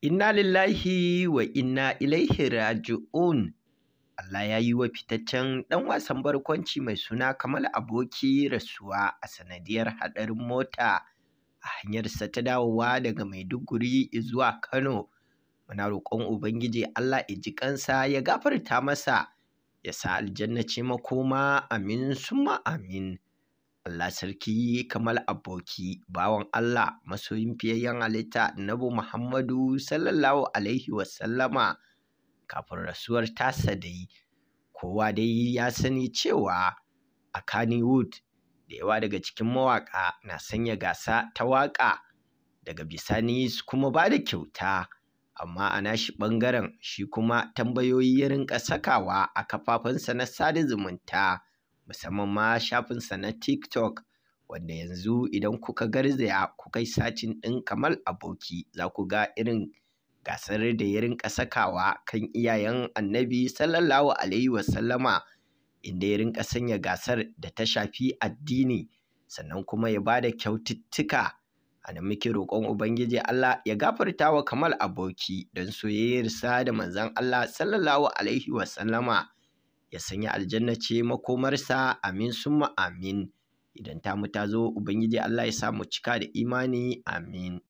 Inna lillahi wa inna ilaihi raji'un. Allah ya yi wa fitaccen ɗan wasan barkwanci mai suna Kamal Aboki rasuwa a sanadiyar haɗarin mota a hanyarsa ta dawowa daga Maiduguri zuwa Kano. Muna roƙon Ubangiji Allah ya ji kansa, ya gafarta masa, ya sa aljanna ce makoma, amin summa amin. Allah sarki Kamal Aboki, bawan Allah, masoyin fiyayyen halitta Annabi Muhammadu sallallahu alaihi wasallama. Kafin rasuwar tasa dai, kowa dai ya sani cewa a Kannywood da yawa daga cikin mawaƙa na sanya gasa ta waƙa, daga bisani su kuma ba da kyauta. Amma a nashi ɓangaren shi kuma tambayoyi ya rinƙa sakawa a kafafensa na sada zumunta, musamman ma shafinsa na TikTok, wanda yanzu idan kuka garzaya kuka yi sacin ɗin Kamal Aboki, za ku ga irin gasar da ya rinƙa sakawa kan iyayen Annabi sallallahu alaihi wasallama, inda ya rinƙa sanya gasar da ta shafi addini, sannan kuma ya ba da kyaututtuka. A nan muke roƙon Ubangiji Allah ya gafarta wa Kamal Aboki don soyayyarsa da manzon Allah sallallahu alaihi wasallama, ya sanya aljanna ce makomarsa, amin summa amin. Idan tamu ta zo Ubangiji Allah ya sa mu cika da imani, amin.